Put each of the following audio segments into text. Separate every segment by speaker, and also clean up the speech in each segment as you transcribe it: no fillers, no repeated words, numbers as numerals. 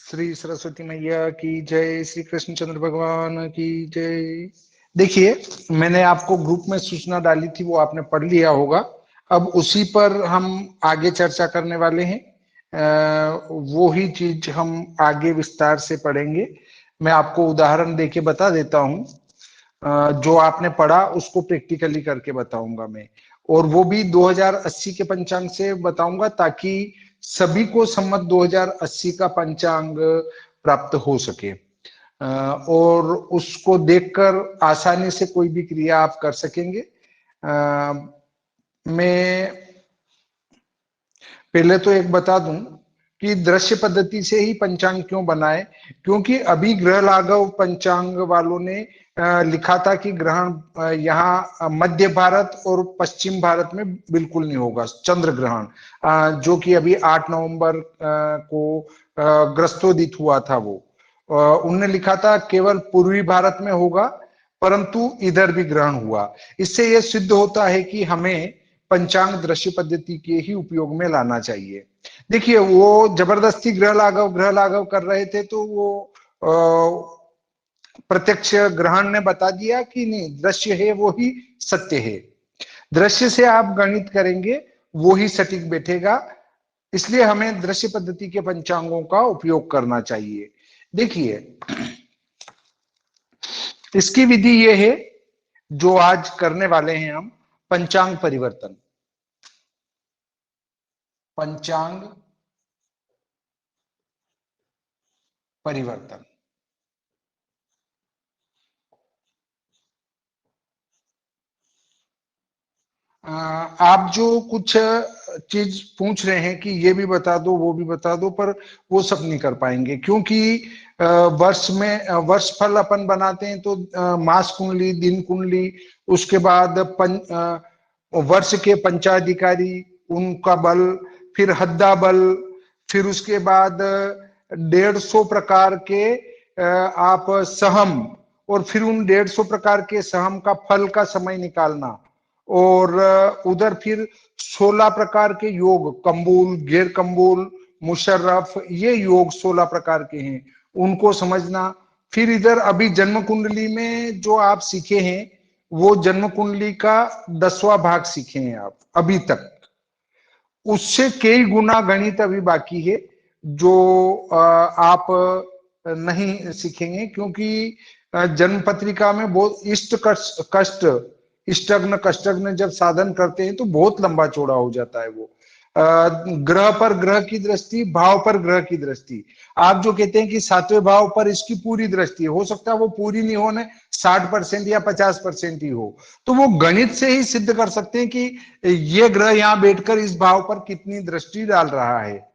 Speaker 1: श्री सरस्वती मैया की जय, श्री कृष्णचंद्र भगवान की जय। देखिए, मैंने आपको ग्रुप में सूचना डाली थी, वो आपने पढ़ लिया होगा। अब उसी पर हम आगे चर्चा करने वाले हैं। वो ही चीज हम आगे विस्तार से पढ़ेंगे। मैं आपको उदाहरण देके बता देता हूँ। जो आपने पढ़ा उसको प्रैक्टिकली करके बताऊंगा मैं, और वो भी 2080 के पंचांग से बताऊंगा, ताकि सभी को सम्मत 2080 का पंचांग प्राप्त हो सके, और उसको देखकर आसानी से कोई भी क्रिया आप कर सकेंगे। मैं पहले तो एक बता दूं कि दृश्य पद्धति से ही पंचांग क्यों बनाए, क्योंकि अभी ग्रह लाघव पंचांग वालों ने लिखा था कि ग्रहण यहाँ मध्य भारत और पश्चिम भारत में बिल्कुल नहीं होगा, चंद्र ग्रहण, जो कि अभी 8 नवंबर को ग्रस्तोदित हुआ था। वो उनने लिखा था केवल पूर्वी भारत में होगा, परंतु इधर भी ग्रहण हुआ। इससे यह सिद्ध होता है कि हमें पंचांग दृश्य पद्धति के ही उपयोग में लाना चाहिए। देखिए, वो जबरदस्ती ग्रह लाघव कर रहे थे, तो वो प्रत्यक्ष ग्रहण ने बता दिया कि नहीं, दृश्य है वो ही सत्य है। दृश्य से आप गणित करेंगे वो ही सटीक बैठेगा। इसलिए हमें दृश्य पद्धति के पंचांगों का उपयोग करना चाहिए। देखिए, इसकी विधि ये है जो आज करने वाले हैं हम, पंचांग परिवर्तन। पंचांग परिवर्तन। आप जो कुछ चीज पूछ रहे हैं कि ये भी बता दो वो भी बता दो, पर वो सब नहीं कर पाएंगे, क्योंकि वर्ष में वर्ष फल अपन बनाते हैं तो मास कुंडली, दिन कुंडली, उसके बाद वर्ष के पंचाधिकारी, उनका बल, फिर हद्दा बल, फिर उसके बाद 150 प्रकार के आप सहम, और फिर उन 150 प्रकार के सहम का फल का समय निकालना, और उधर फिर 16 प्रकार के योग, कम्बुल, गैर कम्बुल, मुशर्रफ, ये योग 16 प्रकार के हैं, उनको समझना। फिर इधर अभी जन्म कुंडली में जो आप सीखे हैं, वो जन्म कुंडली का 10वां भाग सीखे हैं आप अभी तक। उससे कई गुना गणित अभी बाकी है, जो आप नहीं सीखेंगे, क्योंकि जन्म पत्रिका में बहुत इष्ट कष्ट, इष्टग्न कष्टग्न जब साधन करते हैं तो बहुत लंबा चौड़ा हो जाता है वो। ग्रह पर ग्रह की दृष्टि, भाव पर ग्रह की दृष्टि, आप जो कहते हैं कि 7वें भाव पर इसकी पूरी दृष्टि, हो सकता है वो पूरी नहीं होने, 60% या 50% ही हो, तो वो गणित से ही सिद्ध कर सकते हैं कि ये ग्रह यहां बैठकर इस भाव पर कितनी दृष्टि डाल रहा है।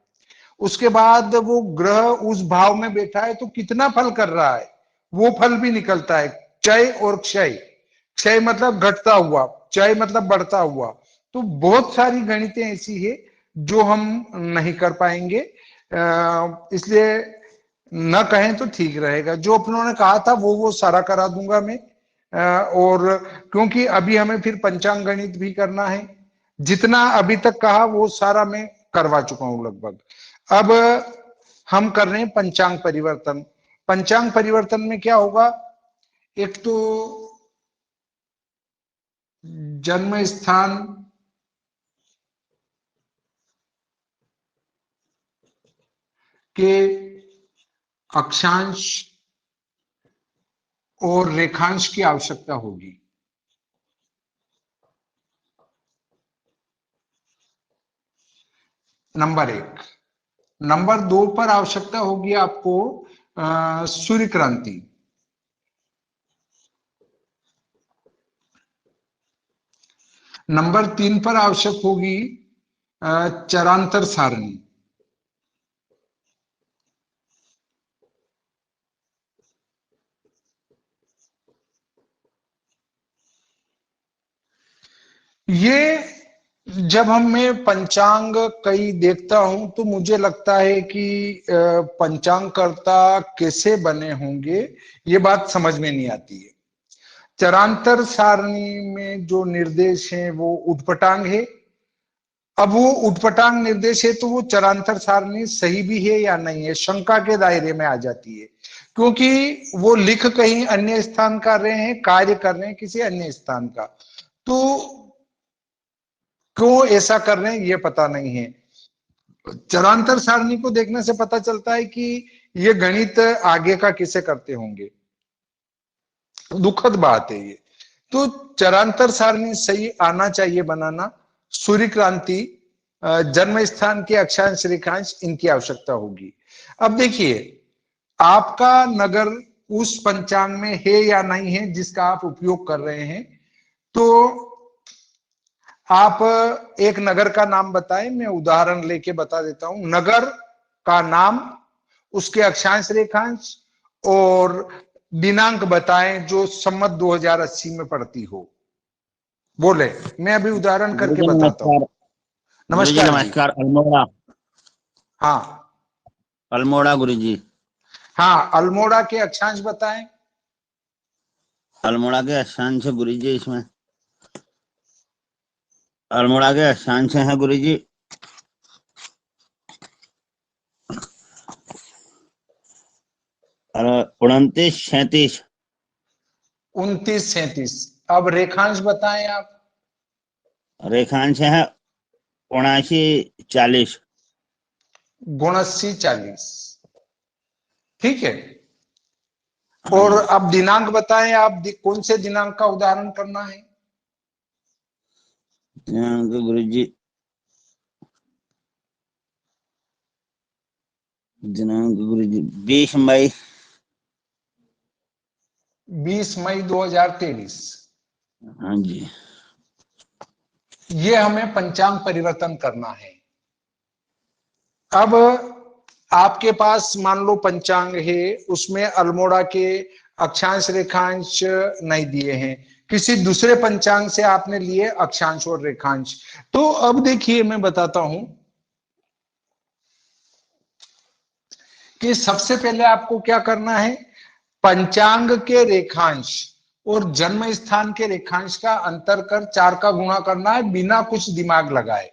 Speaker 1: उसके बाद वो ग्रह उस भाव में बैठा है तो कितना फल कर रहा है, वो फल भी निकलता है। क्षय और क्षय, क्षय मतलब घटता हुआ, क्षय मतलब बढ़ता हुआ। तो बहुत सारी गणितें ऐसी है जो हम नहीं कर पाएंगे, इसलिए न कहें तो ठीक रहेगा। जो अपनों ने कहा था वो सारा करा दूंगा मैं, और क्योंकि अभी हमें फिर पंचांग गणित भी करना है, जितना अभी तक कहा वो सारा मैं करवा चुका हूं लगभग। अब हम कर रहे हैं पंचांग परिवर्तन। पंचांग परिवर्तन में क्या होगा, एक तो जन्म स्थान के अक्षांश और रेखांश की आवश्यकता होगी। नंबर 1। नंबर 2 पर आवश्यकता होगी आपको सूर्य क्रांति। नंबर 3 पर आवश्यक होगी चरांतर सारणी। ये जब हम मैं पंचांग कई देखता हूं तो मुझे लगता है कि पंचांग कर्ता कैसे बने होंगे, ये बात समझ में नहीं आती है। चरांतर सारणी में जो निर्देश हैं वो उटपटांग है, अब वो उटपटांग निर्देश है तो वो चरांतर सारणी सही भी है या नहीं है, शंका के दायरे में आ जाती है, क्योंकि वो लिख कहीं अन्य स्थान कर रहे हैं, कार्य कर रहे हैं किसी अन्य स्थान का, तो क्यों ऐसा कर रहे हैं ये पता नहीं है। चरांतर सारणी को देखने से पता चलता है कि ये गणित आगे का किसे करते होंगे, दुखद बात है ये। तो चरांतर सारणी सही आना चाहिए बनाना। सूर्य क्रांति, जन्म स्थान के अक्षांश रेखांश, इनकी आवश्यकता होगी। अब देखिए आपका नगर उस पंचांग में है या नहीं है जिसका आप उपयोग कर रहे हैं, तो आप एक नगर का नाम बताएं, मैं उदाहरण लेके बता देता हूं। नगर का नाम, उसके अक्षांश रेखांश और दिनांक बताएं जो सम्मत 2080 में पड़ती हो, बोले। मैं अभी उदाहरण करके
Speaker 2: गुरुजी
Speaker 1: बताता हूं।
Speaker 2: नमस्कार। गुरुजी
Speaker 1: नमस्कार जी।
Speaker 2: नमस्कार। अल्मोड़ा।
Speaker 1: हाँ
Speaker 2: अल्मोड़ा गुरुजी।
Speaker 1: हाँ, अल्मोड़ा के अक्षांश बताएं।
Speaker 2: अल्मोड़ा के अक्षांश गुरुजी इसमें, अल्मोड़ा के अक्षांश है गुरुजी 29-37।
Speaker 1: 29-37। अब रेखांश बताएं आप।
Speaker 2: रेखांश है 79-40।
Speaker 1: 79-40, ठीक है।
Speaker 2: हाँ
Speaker 1: और
Speaker 2: जी।
Speaker 1: अब दिनांक बताएं आप, कौन से दिनांक का उदाहरण करना है।
Speaker 2: गुरुजी दिनांक गुरुजी 20 मई।
Speaker 1: 20 मई 2023।
Speaker 2: हाँ जी।
Speaker 1: ये हमें पंचांग परिवर्तन करना है। अब आपके पास मान लो पंचांग है, उसमें अल्मोड़ा के अक्षांश रेखांश नहीं दिए हैं, किसी दूसरे पंचांग से आपने लिए अक्षांश और रेखांश। तो अब देखिए मैं बताता हूं कि सबसे पहले आपको क्या करना है, पंचांग के रेखांश और जन्म स्थान के रेखांश का अंतर कर 4 का गुणा करना है बिना कुछ दिमाग लगाए।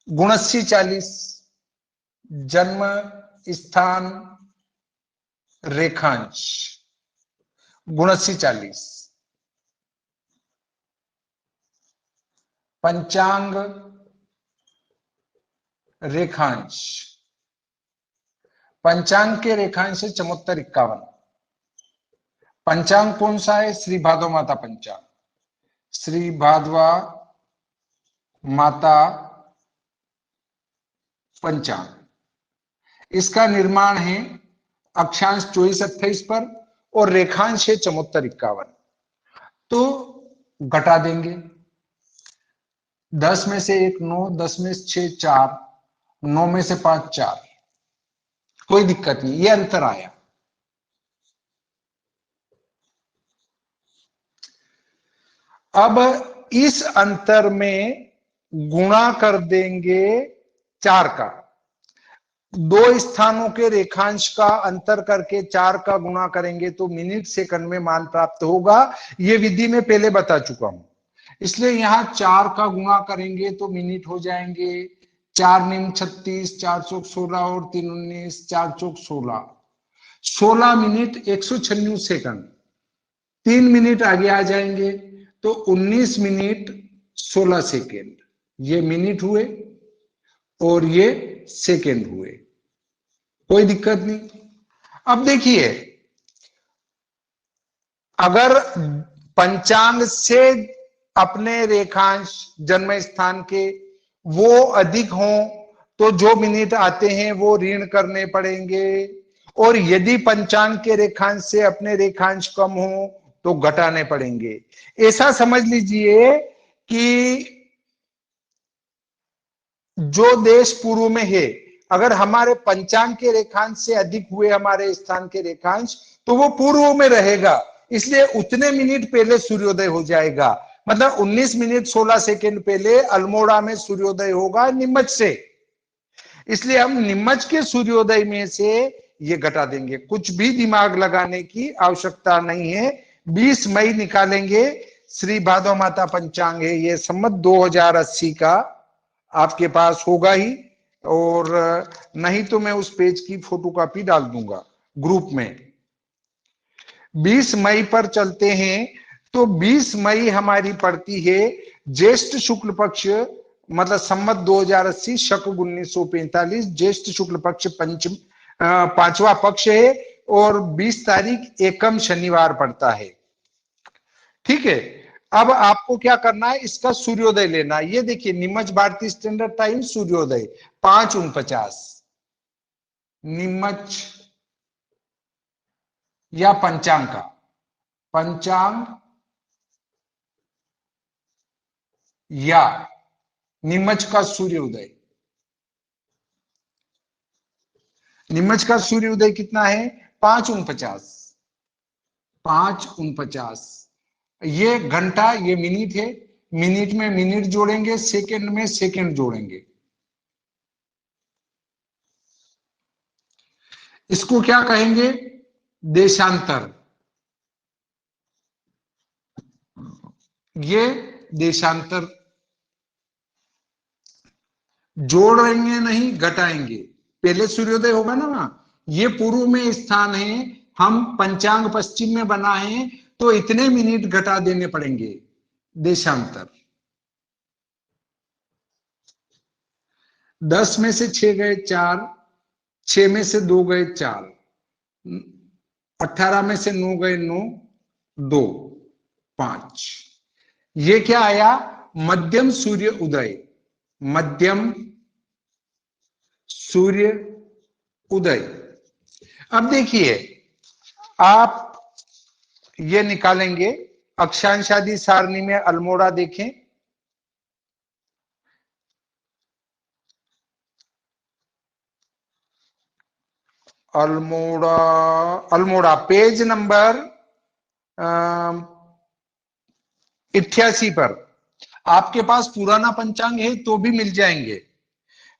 Speaker 1: 79-40 जन्म स्थान रेखांश, 79-40 पंचांग रेखांश, पंचांग के रेखांश है 74-51। पंचांग कौन सा है, श्री भादवा माता पंचांग, श्री भादवा माता पंचांग। इसका निर्माण है अक्षांश 24-28 पर और रेखांश है 74-51। तो घटा देंगे, 10 में से 1 9, 10 में से 6 4, 9 में से 5 4, कोई दिक्कत नहीं, ये अंतर आया। अब इस अंतर में गुणा कर देंगे 4 का, 2 स्थानों के रेखांश का अंतर करके 4 का गुणा करेंगे तो मिनट सेकंड में मान प्राप्त होगा। ये विधि में पहले बता चुका हूं, इसलिए यहां 4 का गुणा करेंगे तो मिनट हो जाएंगे 4 निम 36, 4 चौक 16 और 3 19, 4 चौक 16, 16 मिनट 196 सेकंड। 3 मिनट आगे आ जाएंगे तो 19 मिनट 16 सेकेंड। ये मिनट हुए और ये सेकेंड हुए, कोई दिक्कत नहीं। अब देखिए अगर पंचांग से अपने रेखांश जन्म स्थान के वो अधिक हों तो जो मिनट आते हैं वो ऋण करने पड़ेंगे, और यदि पंचांग के रेखांश से अपने रेखांश कम हो तो घटाने पड़ेंगे। ऐसा समझ लीजिए कि जो देश पूर्व में है, अगर हमारे पंचांग के रेखांश से अधिक हुए हमारे स्थान के रेखांश तो वो पूर्व में रहेगा, इसलिए उतने मिनट पहले सूर्योदय हो जाएगा। मतलब 19 मिनट 16 सेकेंड पहले अल्मोड़ा में सूर्योदय होगा नीमच से, इसलिए हम नीमच के सूर्योदय में से ये घटा देंगे, कुछ भी दिमाग लगाने की आवश्यकता नहीं है। 20 मई निकालेंगे, श्री भादव माता पंचांग है, ये सम्मत 2080 का आपके पास होगा ही, और नहीं तो मैं उस पेज की फोटोकॉपी डाल दूंगा ग्रुप में। 20 मई पर चलते हैं, तो 20 मई हमारी पड़ती है ज्येष्ठ शुक्ल पक्ष, मतलब संवत 2080 शक 1945, ज्येष्ठ शुक्ल पक्ष पंचम पांचवा पक्ष है, और 20 तारीख एकम शनिवार पड़ता है। ठीक है, अब आपको क्या करना है, इसका सूर्योदय लेना है। ये देखिए नीमच भारतीय स्टैंडर्ड टाइम सूर्योदय 5:49, नीमच या पंचांग का, पंचांग या नीमच का सूर्योदय। नीमच का सूर्योदय कितना है, 5:49, 5:49। ये घंटा, ये मिनट है, मिनट में मिनट जोड़ेंगे, सेकंड में सेकंड जोड़ेंगे। इसको क्या कहेंगे, देशांतर। ये देशांतर, जोड़ेंगे नहीं घटाएंगे। पहले सूर्योदय होगा ना, ये पूर्व में स्थान है, हम पंचांग पश्चिम में बना है, तो इतने मिनट घटा देने पड़ेंगे, देशांतर। 10 में से 6 गए 4, 6 में से 2 गए 4, 18 में से 9 गए 9, 2, 5। ये क्या आया, मध्यम सूर्य उदय, मध्यम सूर्य उदय। अब देखिए, आप ये निकालेंगे अक्षांश आदि सारणी में, अल्मोड़ा देखें, अल्मोड़ा, अल्मोड़ा पेज नंबर 88 पर। आपके पास पुराना पंचांग है तो भी मिल जाएंगे।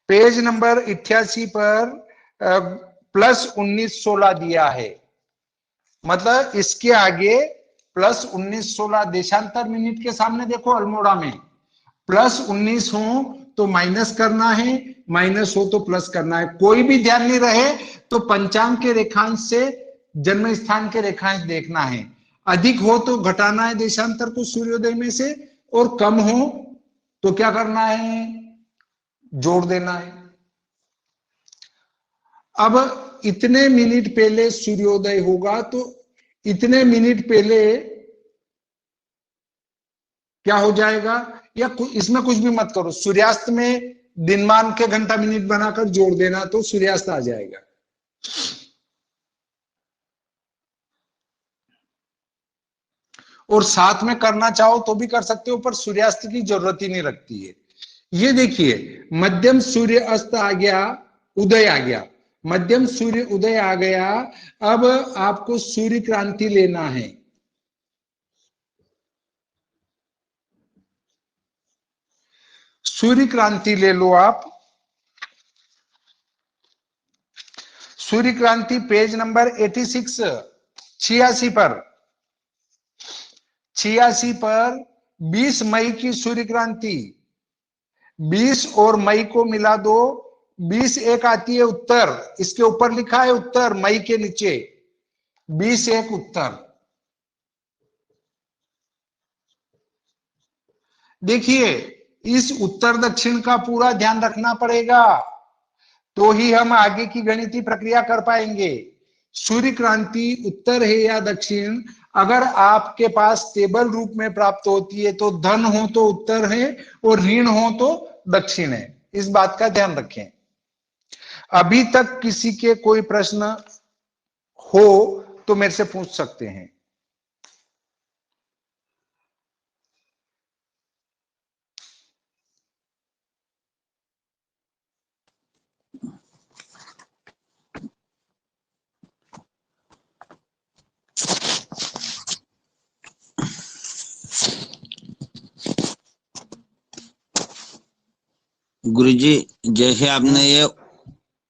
Speaker 1: पेज नंबर 88 पर +19-16 दिया है, मतलब इसके आगे +19-16 देशांतर मिनट के सामने देखो, अल्मोड़ा में +19 हो तो माइनस करना है, माइनस हो तो प्लस करना है। कोई भी ध्यान नहीं रहे तो पंचांग के रेखांश से जन्म स्थान के रेखांश देखना है। अधिक हो तो घटाना है देशांतर को सूर्योदय में से, और कम हो तो क्या करना है, जोड़ देना है। अब इतने मिनट पहले सूर्योदय होगा तो इतने मिनट पहले क्या हो जाएगा, या इसमें कुछ भी मत करो, सूर्यास्त में दिनमान के घंटा मिनट बनाकर जोड़ देना तो सूर्यास्त आ जाएगा। और साथ में करना चाहो तो भी कर सकते हो, पर सूर्यास्त की जरूरत ही नहीं रखती है। ये देखिए, मध्यम सूर्य अस्त आ गया, उदय आ गया, मध्यम सूर्य उदय आ गया। अब आपको सूर्य क्रांति लेना है। सूर्य क्रांति ले लो आप। सूर्य क्रांति पेज नंबर 86, 86 पर, 86 पर 20 मई की सूर्य क्रांति। 20 और मई को मिला दो, 20 एक आती है उत्तर, इसके ऊपर लिखा है उत्तर, मई के नीचे 20 एक उत्तर। देखिए, इस उत्तर दक्षिण का पूरा ध्यान रखना पड़ेगा, तो ही हम आगे की गणितीय प्रक्रिया कर पाएंगे। सूर्य क्रांति उत्तर है या दक्षिण, अगर आपके पास टेबल रूप में प्राप्त होती है तो धन हो तो उत्तर है और ऋण हो तो दक्षिण है। इस बात का ध्यान रखें। अभी तक किसी के कोई प्रश्न हो तो मेरे से पूछ सकते हैं।
Speaker 2: गुरुजी, जैसे आपने ये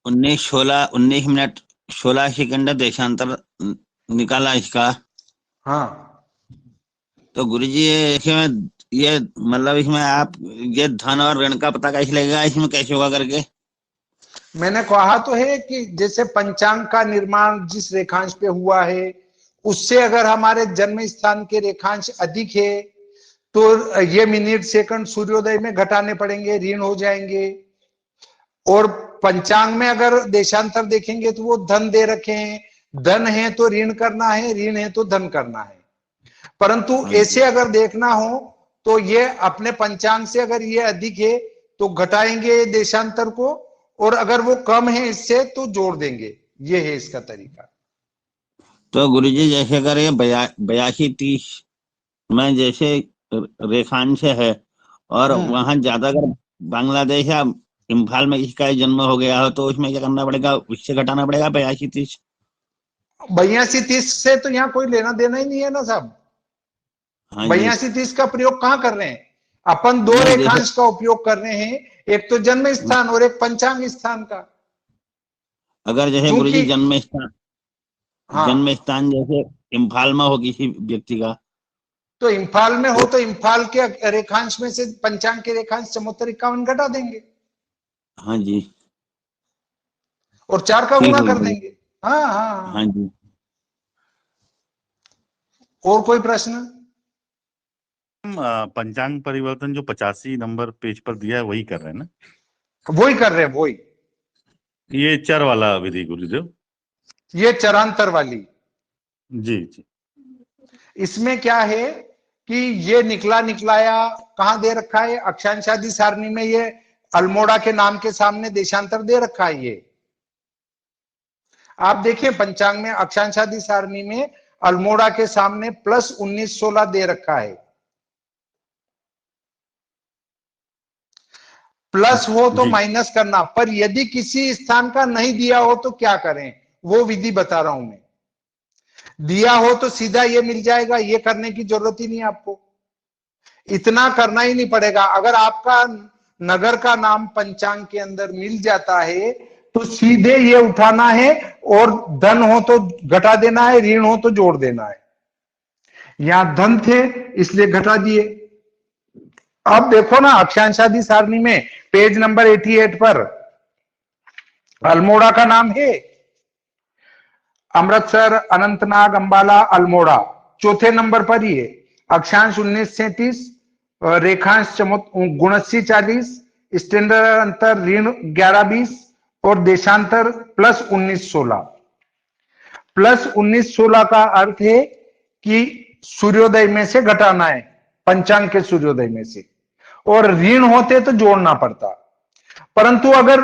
Speaker 2: 19 मिनट 16 सेकंड देशांतर निकाला इसका,
Speaker 1: हाँ,
Speaker 2: तो गुरुजी ये ये मतलब इसमें आप ये धन और ऋण का पता कैसे लगेगा, इसमें कैसे होगा करके?
Speaker 1: मैंने कहा तो है कि जैसे पंचांग का निर्माण जिस रेखांश पे हुआ है, उससे अगर हमारे जन्म स्थान के रेखांश अधिक है तो ये मिनट सेकंड सूर्योदय में घटाने पड़ेंगे, ऋण हो जाएंगे। और पंचांग में अगर देशांतर देखेंगे तो वो धन दे रखे हैं, धन है तो ऋण करना है, ऋण है तो धन करना है। परंतु
Speaker 2: हाँ
Speaker 1: ऐसे
Speaker 2: जी।
Speaker 1: अगर देखना हो तो ये अपने पंचांग से अगर ये अधिक है तो घटाएंगे देशांतर को, और अगर वो कम है इससे तो जोड़ देंगे। ये है इसका तरीका।
Speaker 2: तो गुरुजी जैसे अगर ये 82-30 में जैसे रेखांश है, और
Speaker 1: हम्म।
Speaker 2: वहां ज्यादा अगर बांग्लादेश या इम्फाल में इसका जन्म हो गया हो, तो उसमें क्या करना पड़ेगा, उससे घटाना पड़ेगा 82-30?
Speaker 1: 82-30 से तो यहाँ कोई लेना देना ही नहीं है ना साहब।
Speaker 2: हाँ जी।
Speaker 1: 82-30 का प्रयोग कहाँ कर रहे हैं? अपन दो
Speaker 2: नहीं जैसे
Speaker 1: रेखांश का उपयोग कर रहे हैं, एक तो जन्म स्थान और एक पंचांग स्थान का।
Speaker 2: अगर जैसे
Speaker 1: क्योंकि
Speaker 2: गुरुजी जन्म
Speaker 1: हाँ,
Speaker 2: स्थान जैसे इम्फाल में हो किसी व्यक्ति का,
Speaker 1: तो इम्फाल में हो
Speaker 2: तो
Speaker 1: तो इम्फाल के रेखांश में से पंचांग के रेखांश 74-51 घटा देंगे
Speaker 2: हाँ जी,
Speaker 1: और 4 का
Speaker 2: ठीक
Speaker 1: गुणा
Speaker 2: हो
Speaker 1: कर
Speaker 2: जाएगा।
Speaker 1: देंगे। हाँ हाँ
Speaker 2: हाँ
Speaker 1: हाँ।
Speaker 2: जी।
Speaker 1: और कोई प्रश्न?
Speaker 3: हम पंचांग परिवर्तन जो 85 नंबर पेज पर दिया है वही कर रहे हैं ना?
Speaker 1: वही कर रहे हैं, वही।
Speaker 3: ये चर वाला विधि गुरुदेव?
Speaker 1: ये चरांतर वाली।
Speaker 3: जी जी।
Speaker 1: इसमें क्या है कि ये निकला निकलाया कहां दे रखा है? अक्षांशादी सारणी में ये अल्मोड़ा के नाम के सामने देशांतर दे रखा है। ये आप देखिए पंचांग में अक्षांशादी सारणी में अल्मोड़ा के सामने +19-16 दे रखा है। प्लस हो तो
Speaker 3: जी
Speaker 1: माइनस करना, पर यदि किसी स्थान का नहीं दिया हो तो क्या करें, वो विधि बता रहा हूं मैं। दिया हो तो सीधा ये मिल जाएगा, ये करने की जरूरत ही नहीं आपको, इतना करना ही नहीं पड़ेगा। अगर आपका नगर का नाम पंचांग के अंदर मिल जाता है तो सीधे ये उठाना है, और धन हो तो घटा देना है, ऋण हो तो जोड़ देना है। यहां धन थे इसलिए घटा दिए। अब देखो ना अक्षांशादी सारणी में पेज नंबर 88 पर अल्मोड़ा का नाम है, अमृतसर, अनंतनाग, अंबाला, अल्मोड़ा चौथे नंबर पर ही है। अक्षांश 19-37, रेखांश गुणस्सी 40, स्टैंडर्ड अंतर ऋण 11-20 और देशांतर +19-16। +19-16 का अर्थ है कि सूर्योदय में से घटाना है, पंचांग के सूर्योदय में से, और ऋण होते तो जोड़ना पड़ता। परंतु अगर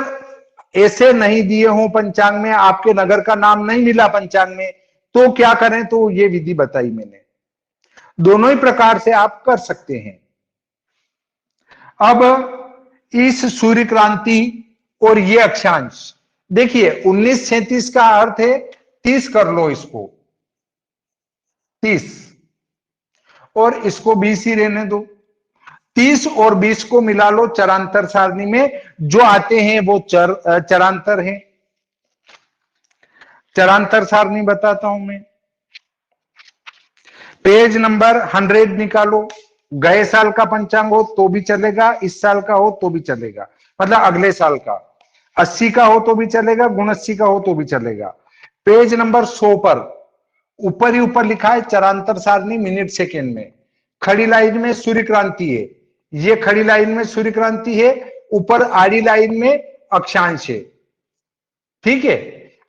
Speaker 1: ऐसे नहीं दिए हो पंचांग में, आपके नगर का नाम नहीं मिला पंचांग में, तो क्या करें? तो ये विधि बताई मैंने। दोनों ही प्रकार से आप कर सकते हैं। अब इस सूर्य क्रांति और ये अक्षांश देखिए, 19-37 का अर्थ है 30 कर लो इसको, 30, और इसको 20 ही रहने दो। 30 और 20 को मिला लो चरांतर सारणी में, जो आते हैं वो चरांतर हैं। चरांतर सारणी बताता हूं मैं। पेज नंबर 100 निकालो। गए साल का पंचांग हो तो भी चलेगा, इस साल का हो तो भी चलेगा, मतलब अगले साल का। 80 का हो तो भी चलेगा, 79 का हो तो भी चलेगा। पेज नंबर 100 पर ऊपर ही ऊपर लिखा है चरांतर सारणी मिनट सेकेंड में। खड़ी लाइन में सूर्य क्रांति है, ये खड़ी लाइन में सूर्य क्रांति है, ऊपर आड़ी लाइन में अक्षांश है। ठीक है,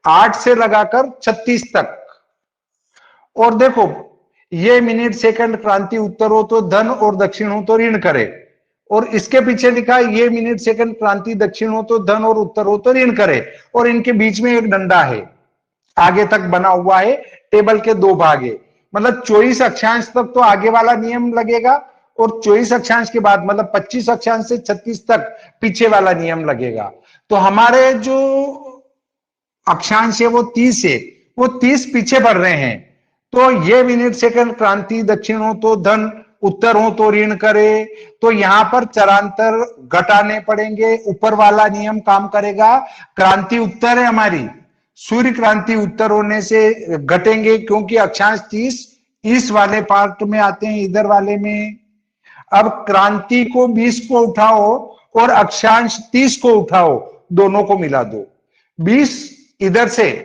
Speaker 1: 8 से लगाकर 36 तक। और देखो ये मिनट सेकंड क्रांति उत्तर हो तो धन और दक्षिण हो तो ऋण करे, और इसके पीछे लिखा है ये मिनट सेकंड क्रांति दक्षिण हो तो धन और उत्तर हो तो ऋण करे, और इनके बीच में एक डंडा है आगे तक बना हुआ है। टेबल के 2 भाग है, मतलब 24 अक्षांश तक तो आगे वाला नियम लगेगा, और 24 अक्षांश के बाद मतलब 25 अक्षांश से 36 तक पीछे वाला नियम लगेगा। तो हमारे जो अक्षांश है वो 30 है, वो 30 पीछे बढ़ रहे हैं। तो ये मिनट सेकंड क्रांति दक्षिण हो तो धन, उत्तर हो तो ऋण करे, तो यहां पर चरांतर घटाने पड़ेंगे, ऊपर वाला नियम काम करेगा। क्रांति उत्तर है हमारी, सूर्य क्रांति उत्तर होने से घटेंगे, क्योंकि अक्षांश 30 इस वाले पार्ट में आते हैं, इधर वाले में। अब क्रांति को 20 को उठाओ और अक्षांश 30 को उठाओ, दोनों को मिला दो। 20 इधर से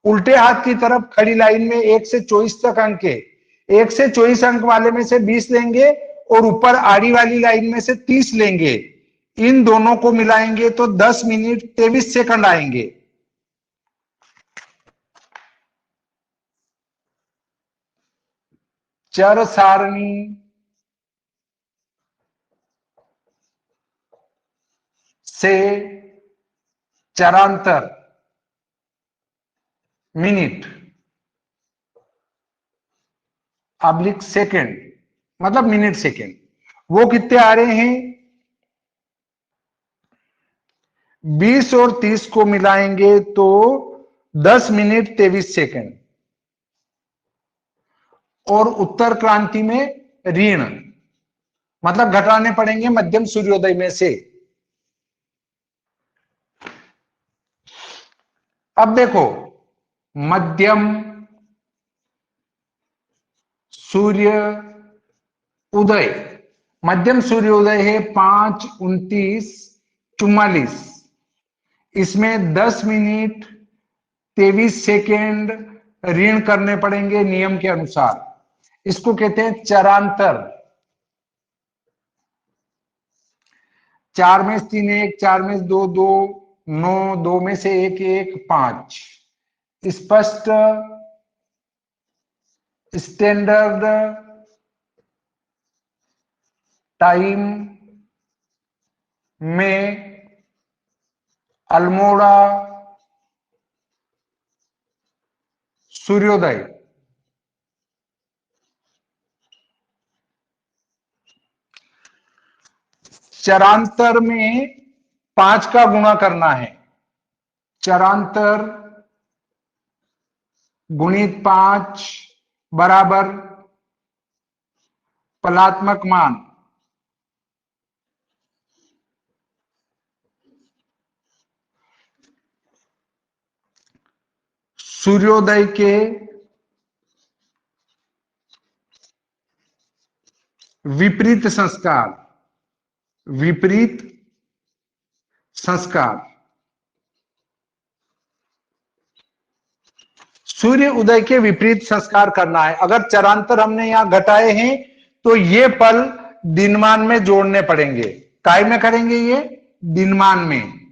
Speaker 1: उल्टे हाथ की तरफ खड़ी लाइन में 1 से 24 तक अंक है, 1 से 24 अंक वाले में से 20 लेंगे और ऊपर आड़ी वाली लाइन में से 30 लेंगे। इन दोनों को मिलाएंगे तो 10 मिनट 23 सेकंड आएंगे। चर सारणी से चरांतर मिनट ऑब्लिक सेकंड, मतलब मिनट सेकंड, वो कितने आ रहे हैं? 20 और 30 को मिलाएंगे तो 10 मिनट 23 सेकंड। और उत्तर क्रांति में ऋण, मतलब घटाने पड़ेंगे मध्यम सूर्योदय में से। अब देखो, मध्यम सूर्य उदय, मध्यम सूर्योदय है 5:29:44, इसमें 10 मिनट 23 सेकेंड ऋण करने पड़ेंगे नियम के अनुसार। इसको कहते हैं चरांतर। 4 में 3 1, 4 में 2 2, 9, 2 में से 1 1, 5। स्पष्ट स्टैंडर्ड टाइम में अल्मोड़ा सूर्योदय चरांतर में 5 का गुणा करना है। चरांतर गुणित 5 बराबर फलात्मक मान सूर्योदय के विपरीत संस्कार, विपरीत संस्कार। सूर्य उदय के विपरीत संस्कार करना है। अगर चरांतर हमने यहां घटाए हैं तो ये पल दिनमान में जोड़ने पड़ेंगे। काय में करेंगे? ये दिनमान में।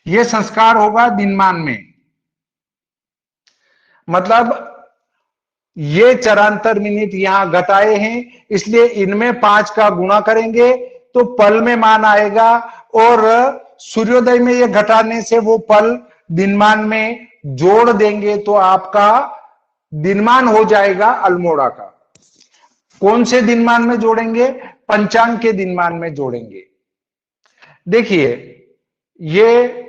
Speaker 1: ये संस्कार होगा दिनमान में, मतलब ये चरांतर मिनट यहां घटाए हैं, इसलिए इनमें 5 का गुणा करेंगे तो पल में मान आएगा, और सूर्योदय में ये घटाने से वो पल दिनमान में जोड़ देंगे तो आपका दिनमान हो जाएगा अल्मोड़ा का। कौन से दिनमान में जोड़ेंगे? पंचांग के दिनमान में जोड़ेंगे। देखिए, ये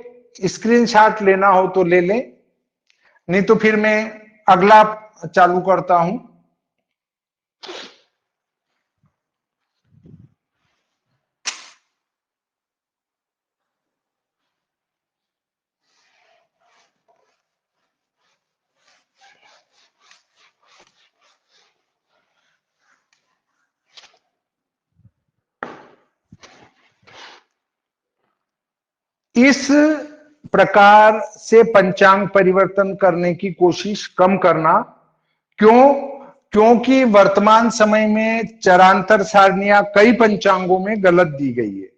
Speaker 1: स्क्रीनशॉट लेना हो तो ले लें, नहीं तो फिर मैं अगला चालू करता हूं। इस प्रकार से पंचांग परिवर्तन करने की कोशिश कम करना। क्यों? क्योंकि वर्तमान समय में चरांतर सारणियां कई पंचांगों में गलत दी गई है।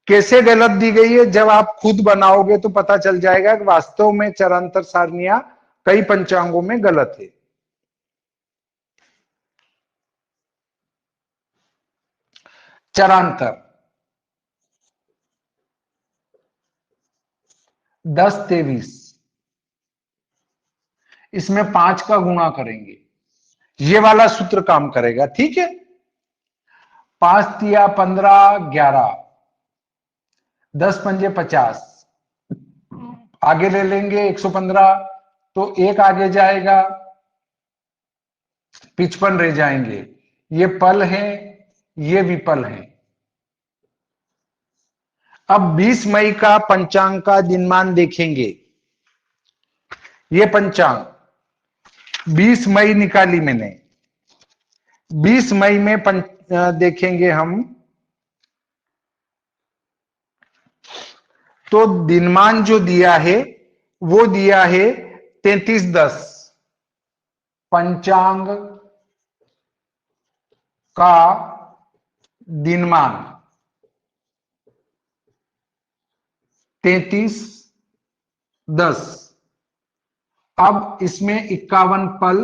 Speaker 1: कैसे गलत दी गई है? जब आप खुद बनाओगे तो पता चल जाएगा कि वास्तव में चरांतर सारणियां कई पंचांगों में गलत है। चरांतर 10-23, इसमें 5 का गुणा करेंगे, ये वाला सूत्र काम करेगा। ठीक है, 5 तिया 15, 11, 10 पंजे 50, आगे ले लेंगे 115, तो एक आगे जाएगा, 55 रह जाएंगे। ये पल है, ये विपल है। अब 20 मई का पंचांग का दिनमान देखेंगे। ये पंचांग 20 मई निकाली मैंने। 20 मई में देखेंगे हम तो दिनमान जो दिया है वो दिया है 3310। पंचांग का दिनमान 3310। अब इसमें 51 पल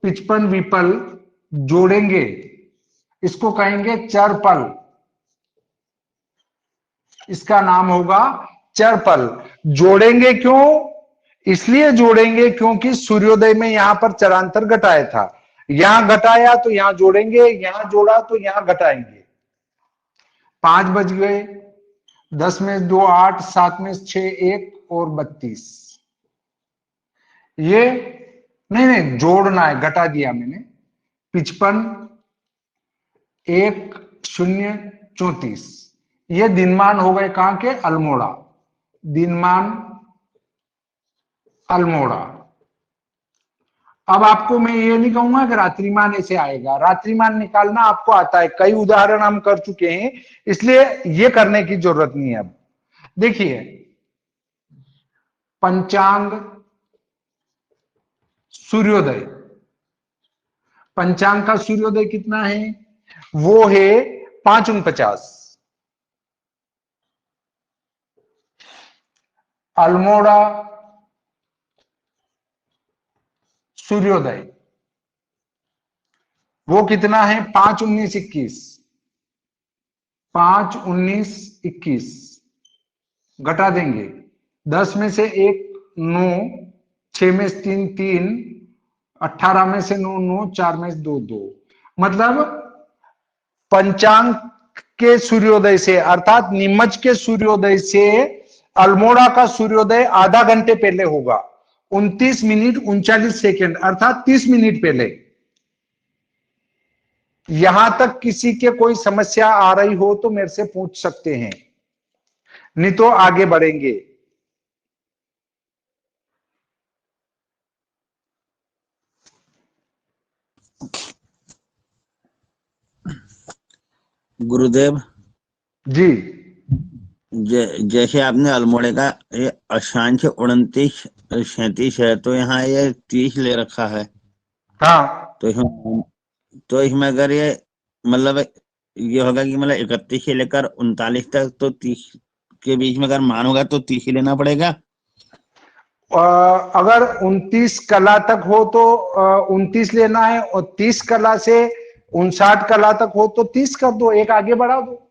Speaker 1: 55 विपल जोड़ेंगे, इसको कहेंगे चरपल। इसका नाम होगा चरपल। जोड़ेंगे क्यों? इसलिए जोड़ेंगे क्योंकि सूर्योदय में यहां पर चरांतर घटाया था, यहां घटाया तो यहां जोड़ेंगे, यहां जोड़ा तो यहां घटाएंगे। 5 बज गए, 10 में 2 8, 7 में 6 1 और 32। ये नहीं जोड़ना है, घटा दिया मैंने। 55 1 0 34। ये दिनमान हो गए कहां के? अल्मोड़ा। दिनमान अल्मोड़ा। अब आपको मैं ये नहीं कहूंगा कि रात्रिमान ऐसे आएगा, रात्रिमान निकालना आपको आता है, कई उदाहरण हम कर चुके हैं, इसलिए ये करने की जरूरत नहीं है। अब देखिए पंचांग सूर्योदय, पंचांग का सूर्योदय कितना है? वो है 5:49। अल्मोड़ा सूर्योदय वो कितना है? 5:19:21। 5:19:21 घटा देंगे। 10 में से 1 9, 6 में से 3 3, 18 में से 9 9, 4 में से 2 2। मतलब पंचांग के सूर्योदय से अर्थात नीमच के सूर्योदय से अल्मोड़ा का सूर्योदय आधा घंटे पहले होगा, 29 मिनट 39 सेकंड अर्थात 30 मिनट पहले। यहां तक किसी के कोई समस्या आ रही हो तो मेरे से पूछ सकते हैं, नहीं तो आगे बढ़ेंगे।
Speaker 2: गुरुदेव
Speaker 1: जी
Speaker 2: जैसे आपने अल्मोड़े का ये अक्षांश 29 37 है, तो यहाँ ये 30 ले रखा है।
Speaker 1: हाँ,
Speaker 2: तो इसमें अगर ये मतलब ये होगा कि मतलब 31 से लेकर 39 तक, तो 30 के बीच में अगर मान होगा तो 30 ही लेना पड़ेगा।
Speaker 1: अगर 29 कला तक हो तो 29 लेना है, और 30 कला से 59 कला तक हो तो 30 कर दो, एक आगे बढ़ा दो।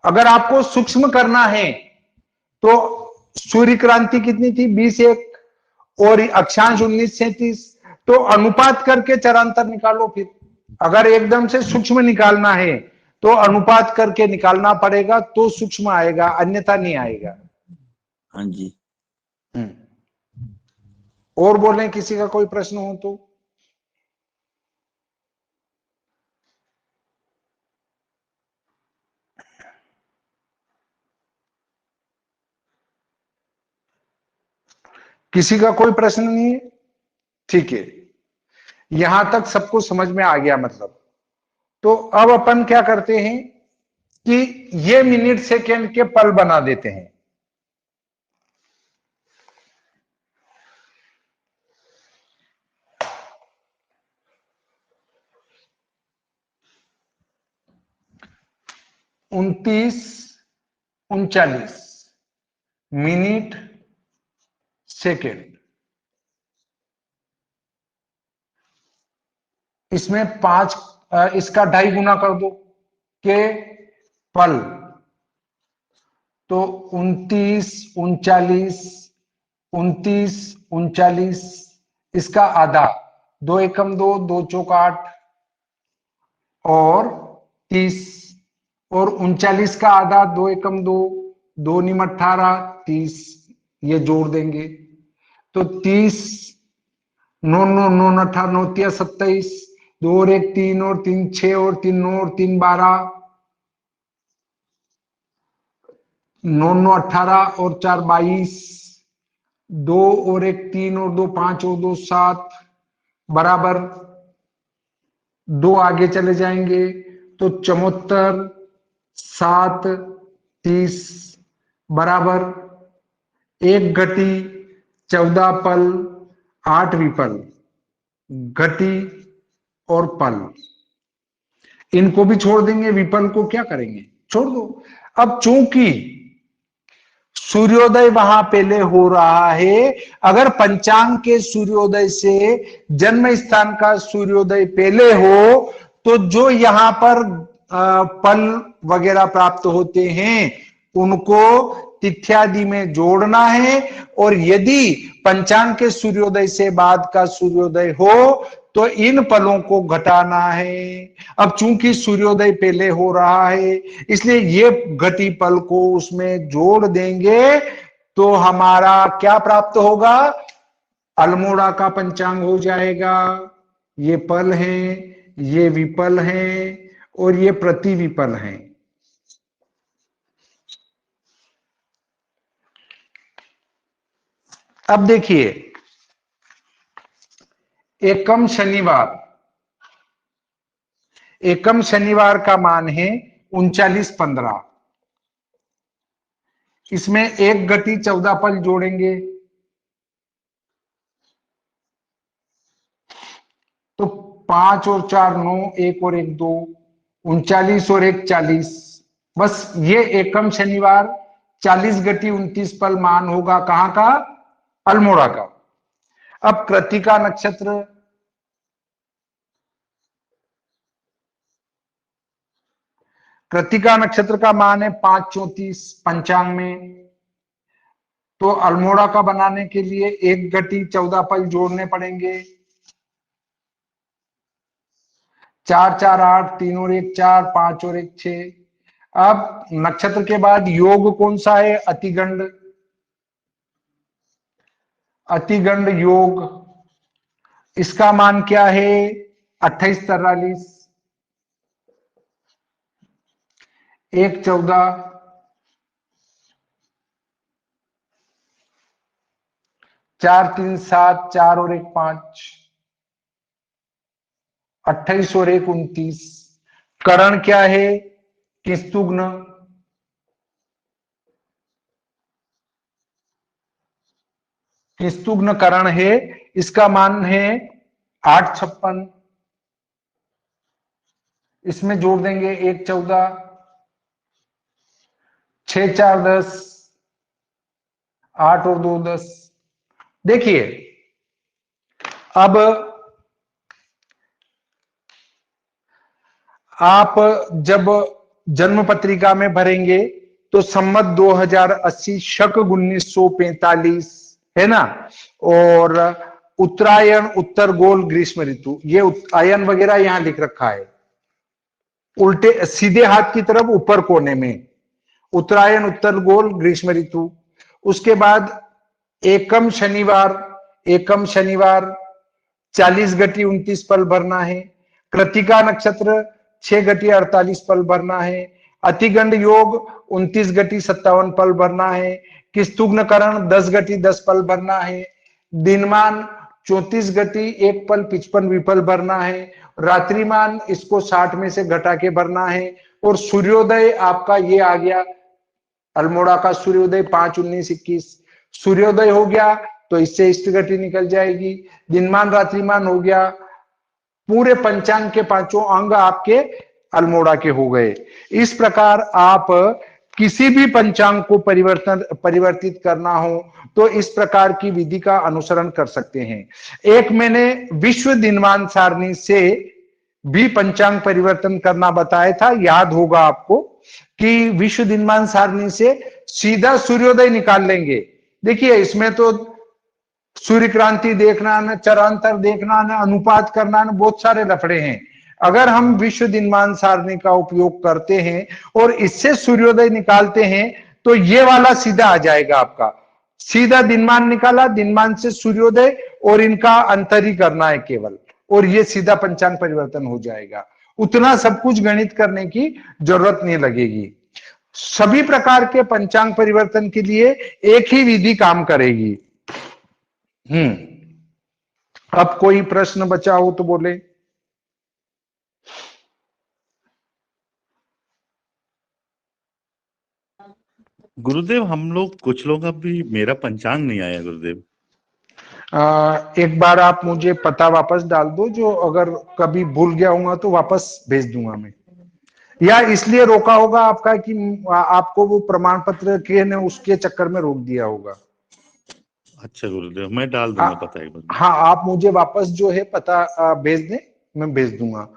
Speaker 1: अगर आपको सूक्ष्म करना है तो सूर्य क्रांति कितनी थी? 20:1 और अक्षांश 19:37, तो अनुपात करके चरांतर निकालो। फिर अगर एकदम से सूक्ष्म निकालना है तो अनुपात करके निकालना पड़ेगा, तो सूक्ष्म आएगा, अन्यथा नहीं आएगा।
Speaker 2: हाँ जी।
Speaker 1: और बोले किसी का कोई प्रश्न हो तो? किसी का कोई प्रश्न नहीं है? ठीक है, यहां तक सबको समझ में आ गया मतलब। तो अब अपन क्या करते हैं कि ये मिनट सेकंड के पल बना देते हैं। उनतीस 39 मिनट सेकंड, इसमें 5, इसका 2.5 गुना कर दो के पल, तो 29 39 29 39, इसका आधा, 2 एकम 2, 2 चौक 8 और 30, और 39 का आधा 2 एकम 2, 2 निम 18 30, ये जोड़ देंगे तो 30 9 9 9 18 9 3 27, 2 और 1 3 और 3 6 और 3 9 और 3 12, 9 9 18 और 4 22, 2 और 1 3 और 2 5 और 2 7, बराबर 2 आगे चले जाएंगे तो 74, 7, 30 बराबर 1 घटी 14 पल 8 विपल, घटी और पल, इनको भी छोड़ देंगे, विपल को क्या करेंगे, छोड़ दो। अब चूंकि सूर्योदय वहां पहले हो रहा है, अगर पंचांग के सूर्योदय से जन्म स्थान का सूर्योदय पहले हो तो जो यहां पर पल वगैरह प्राप्त होते हैं उनको तिथ्यादि में जोड़ना है, और यदि पंचांग के सूर्योदय से बाद का सूर्योदय हो तो इन पलों को घटाना है। अब चूंकि सूर्योदय पहले हो रहा है इसलिए ये घटी पल को उसमें जोड़ देंगे तो हमारा क्या प्राप्त होगा, अल्मोड़ा का पंचांग हो जाएगा। ये पल हैं, ये विपल हैं और ये प्रति विपल हैं। अब देखिए एकम शनिवार का मान है 39-15, इसमें 1 घटी 14 पल जोड़ेंगे तो 5 और 4 9, 1 और 1 2, 39 और 1 40। बस ये एकम शनिवार 40 घटी 29 पल मान होगा कहां का, अल्मोड़ा का। अब कृतिका नक्षत्र, कृतिका नक्षत्र का मान है 5-34 पंचांग में, तो अल्मोड़ा का बनाने के लिए 1 घटी 14 पल जोड़ने पड़ेंगे। 4 4 8, 3 और 1 4, 5 और 1 6। अब नक्षत्र के बाद योग कौन सा है, अतिगंड, अतिगंड योग, इसका मान क्या है 28-43, 1 14, 4 3 7, 4 और 1 5, 28 और 1 29। करण क्या है, किस्तुग्न, किस्तुग्न करण है, इसका मान है 8-56, इसमें जोड़ देंगे 1 14, 6 4 10, 8 और 2 10। देखिए अब आप जब जन्म पत्रिका में भरेंगे तो संमत 2080 शक 1945 है ना, और उत्तरायण उत्तर गोल ग्रीष्म ऋतु, ये आयन वगैरह यहां लिख रखा है उल्टे सीधे हाथ की तरफ ऊपर कोने में, उत्तरायण उत्तर गोल ग्रीष्म ऋतु। उसके बाद एकम शनिवार 40 घटी 29 पल भरना है, कृतिका नक्षत्र 6 घटी 48 पल भरना है, अतिगंड योग 29 घटी 57 पल भरना है, किस्तुग्न करण 10 घटी 10 पल भरना है, दिनमान 34 घटी 1 पल 55 विपल भरना है, रात्रिमान इसको 60 में से घटा के भरना है, और सूर्योदय आपका ये आ गया अल्मोड़ा का सूर्योदय 5 19 21। सूर्योदय हो गया तो इससे इष्ट घटी निकल जाएगी, दिनमान रात्रिमान हो गया, पूरे पंचांग के 5 अंग आपके अल्मोड़ा के हो गए। इस प्रकार आप किसी भी पंचांग को परिवर्तित करना हो तो इस प्रकार की विधि का अनुसरण कर सकते हैं। एक मैंने विश्व दिनमान सारणी से भी पंचांग परिवर्तन करना बताया था, याद होगा आपको कि विश्व दिनमान सारणी से सीधा सूर्योदय निकाल लेंगे। देखिए इसमें तो सूर्य क्रांति देखना न, चरांतर देखना न, अनुपात करना न, बहुत सारे लफड़े हैं। अगर हम विश्व दिनमान सारणी का उपयोग करते हैं और इससे सूर्योदय निकालते हैं तो ये वाला सीधा आ जाएगा आपका, सीधा दिनमान निकाला, दिनमान से सूर्योदय और इनका अंतर ही करना है केवल, और ये सीधा पंचांग परिवर्तन हो जाएगा। उतना सब कुछ गणित करने की जरूरत नहीं लगेगी। सभी प्रकार के पंचांग परिवर्तन के लिए एक ही विधि काम करेगी। अब कोई प्रश्न बचा हो तो बोले।
Speaker 3: गुरुदेव हम लोग कुछ लोग अभी मेरा पंचांग नहीं आया गुरुदेव।
Speaker 1: एक बार आप मुझे पता वापस डाल दो, जो अगर कभी भूल गया हूँ तो वापस भेज दूंगा मैं। या इसलिए रोका होगा आपका कि आपको वो प्रमाण पत्र के ने उसके चक्कर में रोक दिया होगा।
Speaker 3: अच्छा गुरुदेव, मैं डाल दूंगा पता एक बार।
Speaker 1: हाँ, आप मुझे वापस जो है पता भेज दें, मैं भेज दूंगा।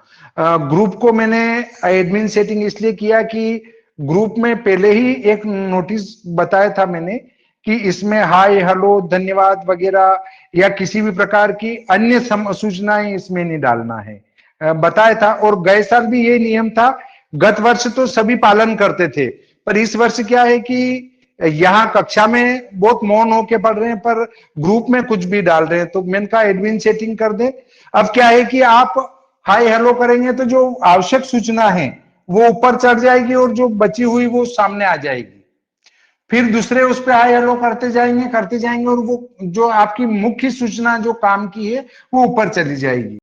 Speaker 1: ग्रुप को मैंने एडमिन सेटिंग इसलिए किया कि ग्रुप में पहले ही एक नोटिस बताया था मैंने कि इसमें हाय हेलो धन्यवाद वगैरह या किसी भी प्रकार की अन्य सूचनाएं इसमें नहीं डालना है, बताया था। और गए साल भी ये नियम था। गत वर्ष तो सभी पालन करते थे, पर इस वर्ष क्या है कि यहाँ कक्षा में बहुत मौन होके पढ़ रहे हैं, पर ग्रुप में कुछ भी डाल रहे हैं, तो मैंने कहा एडमिन सेटिंग कर दे। अब क्या है कि आप हाय हेलो करेंगे तो जो आवश्यक सूचना है वो ऊपर चढ़ जाएगी और जो बची हुई वो सामने आ जाएगी। फिर दूसरे उस पर हाय हेलो करते जाएंगे और वो जो आपकी मुख्य सूचना जो काम की है वो ऊपर चली जाएगी।